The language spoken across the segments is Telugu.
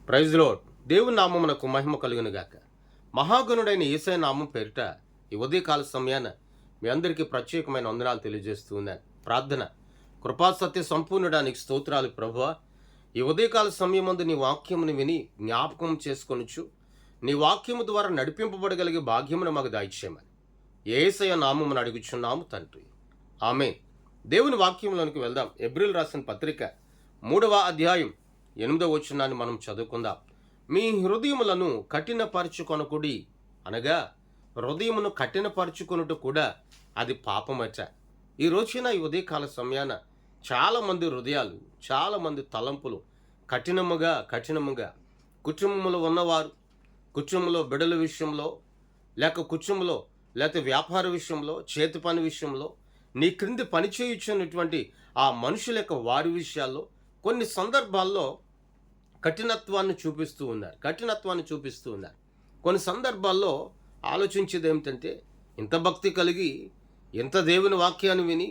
Praise lord. దేవుని నామమునకు మహిమ కలుగును గాక. మహాగణుడైన యేసయ్య నామం పేరిట ఈ ఉదయకాల సమయాన మీ అందరికీ ప్రత్యేకమైన వందనాలు తెలియజేస్తూ ఉన్నాను. ప్రార్థన. కృపాసత్య సంపూర్ణడానికి స్తోత్రాలు ప్రభువా. ఈ ఉదయకాల సమయమందు నీ వాక్యమును విని జ్ఞాపకం చేసుకొనుచు నీ వాక్యము ద్వారా నడిపింపబడగలిగే భాగ్యమును మాకు దాయిచ్చేయమని యేసయ్య నామమును అడుగుచున్నాము తండ్రి. ఆమేన్. దేవుని వాక్యంలోనికి వెళ్దాం. ఎబ్రిల్ రాసిన పత్రిక 3వ అధ్యాయం 8వ వచనాన్ని మనం చదువుకుందాం. మీ హృదయములను కఠినపరచుకొనకుడి, అనగా హృదయమును కఠినపరచుకొనుట కూడా అది పాపమట. ఈ రోజున ఈ ఉదయకాల సమయాన చాలామంది హృదయాలు, చాలామంది తలంపులు కఠినముగా కుటుంబంలో ఉన్నవారు, కుటుంబంలో బిడ్డల విషయంలో, లేక వ్యాపార విషయంలో, చేతి పని విషయంలో, నీ క్రింది పని చేయుచున్నటువంటి ఆ మనుషుల యొక్క వారి విషయాల్లో కొన్ని సందర్భాల్లో కఠినత్వాన్ని చూపిస్తూ ఉన్నారు. కొన్ని సందర్భాల్లో ఆలోచించేది ఏమిటంటే, ఇంత భక్తి కలిగి, ఇంత దేవుని వాక్యాన్ని విని,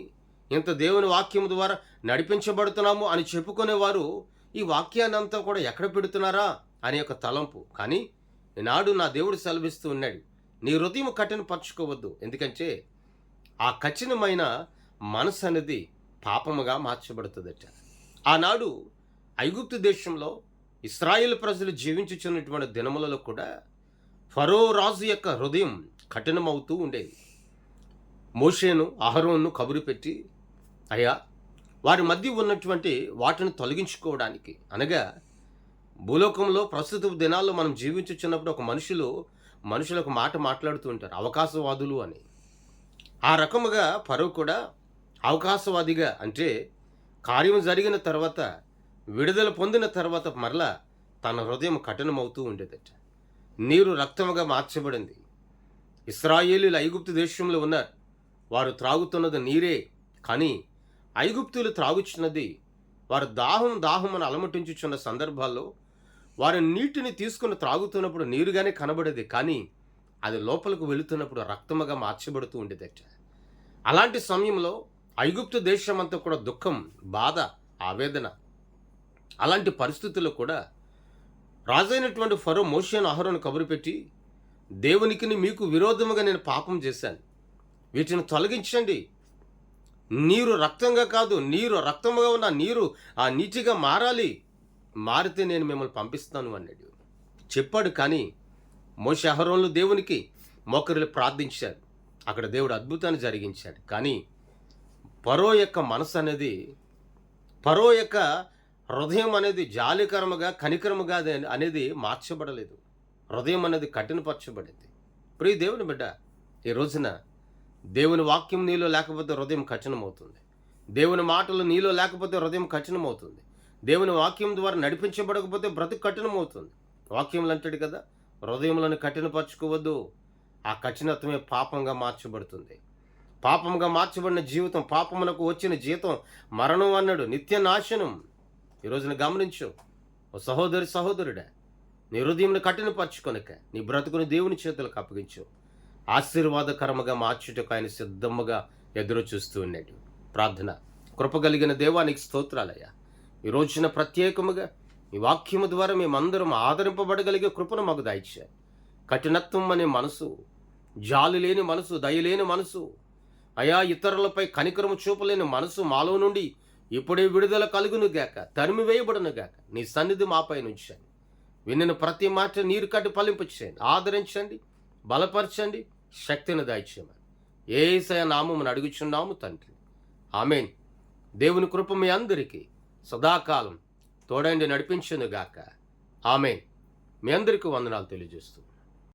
ఇంత దేవుని వాక్యం ద్వారా నడిపించబడుతున్నాము అని చెప్పుకునేవారు ఈ వాక్యాన్ని అంతా కూడా ఎక్కడ పెడుతున్నారా అనే ఒక తలంపు. కానీ ఈనాడు నా దేవుడు సెలవిస్తూ ఉన్నాడు, నీ హృదయం కఠినపరచుకోవద్దు. ఎందుకంటే ఆ కఠినమైన మనసు అనేది పాపముగా మార్చబడుతుందట. ఆనాడు ఐగుప్తు దేశంలో ఇశ్రాయేల్ ప్రజలు జీవించుచున్నటువంటి దినములలో కూడా ఫరో రాజు యొక్క హృదయం కఠినమవుతూ ఉండేది. మోషేను, అహరోను కబురు పెట్టి, అయ్యా, వారి మధ్య ఉన్నటువంటి వాటిని తొలగించుకోవడానికి, అనగా భూలోకంలో ప్రస్తుత దినాల్లో మనం జీవించుచున్నప్పుడు ఒక మనుషులకు మాట మాట్లాడుతూ ఉంటారు, అవకాశవాదులు అని. ఆ రకముగా ఫరో కూడా అవకాశవాదిగా, అంటే కార్యం జరిగిన తర్వాత, విడుదల పొందిన తర్వాత మరలా తన హృదయం కఠినమవుతూ ఉండేదట. నీరు రక్తముగా మార్చబడింది. ఇశ్రాయేలీలు ఐగుప్తు దేశంలో ఉన్నారు. వారు త్రాగుతున్నది నీరే, కానీ ఐగుప్తులు త్రాగుచున్నది, వారు దాహం అని అలమటించుచున్న సందర్భాల్లో వారు నీటిని తీసుకుని త్రాగుతున్నప్పుడు నీరుగానే కనబడేది, కానీ అది లోపలికి వెళుతున్నప్పుడు రక్తముగా మార్చబడుతూ ఉండేదట. అలాంటి సమయంలో ఐగుప్తు దేశం అంతా కూడా దుఃఖం, బాధ, ఆవేదన. అలాంటి పరిస్థితుల్లో కూడా రాజైనటువంటి ఫరో మోషేను, అహరోను కబురు పెట్టి, దేవునికి మీకు విరోధముగా నేను పాపం చేశాను, వీటిని తొలగించండి. నీరు రక్తంగా కాదు, నీరు రక్తముగా ఉన్న నీరు ఆ నీటిగా మారితే నేను మిమ్మల్ని పంపిస్తాను అన్నాడు, చెప్పాడు. కానీ మోషే, అహరోనులు దేవునికి మోకరిల్లి ప్రార్థించారు. అక్కడ దేవుడు అద్భుతాన్ని జరిగించాడు. కానీ ఫరో యొక్క మనసు అనేది, ఫరో యొక్క హృదయం అనేది జాలికరముగా, కనికరముగా అనేది మార్చబడలేదు. హృదయం అనేది కఠినపరచబడింది. ప్రియ దేవుని బిడ్డ, ఈ రోజున దేవుని వాక్యం నీలో లేకపోతే హృదయం కఠినమవుతుంది. దేవుని మాటలు నీలో లేకపోతే హృదయం కఠినమవుతుంది. దేవుని వాక్యం ద్వారా నడిపించబడకపోతే బ్రతుకు కఠినమవుతుంది. వాక్యంలో అంటాడు కదా, హృదయములను కఠినపరచుకోవద్దు. ఆ కఠినత్వమే పాపంగా మార్చబడుతుంది. పాపంగా మార్చబడిన జీవితం, పాపమునకు వచ్చిన జీతం మరణం అన్నాడు, నిత్య నాశనం. ఈ రోజున గమనించు, ఓ సహోదరుడా, నీ హృదయంను కఠినపరచుకొనక నీ బ్రతుకుని దేవుని చేతులకు అప్పగించు. ఆశీర్వాదకరముగా మార్చుటకు ఆయన సిద్ధముగా ఎదురు చూస్తూ ఉన్నాడు. ప్రార్థన. కృపగలిగిన దేవానికి స్తోత్రాలయ్యా. ఈ రోజున ప్రత్యేకముగా ఈ వాక్యము ద్వారా మేమందరం ఆదరింపబడగలిగే కృపను మాకు దాయిచ్చారు. కఠినత్వం అనే మనసు, జాలి లేని మనసు, దయలేని మనసు, అయా ఇతరులపై కనికరము చూపలేని మనసు మాలో నుండి ఇప్పుడే విడుదల కలుగును గాక, తరిమి వేయబడును గాక. నీ సన్నిధి మాపై ఉంచండి. వినిన ప్రతి మాట నీరు కట్టి ఫలింపు చేయండి. ఆదరించండి, బలపరచండి, శక్తిని దాయిచేయమని యేసయ్య నామమున అడుగుచున్నాము తండ్రి. ఆమేన్. దేవుని కృప మీ అందరికీ సదాకాలం తోడండి నడిపించును గాక. ఆమేన్. మీ అందరికీ వందనాలు తెలియజేస్తూ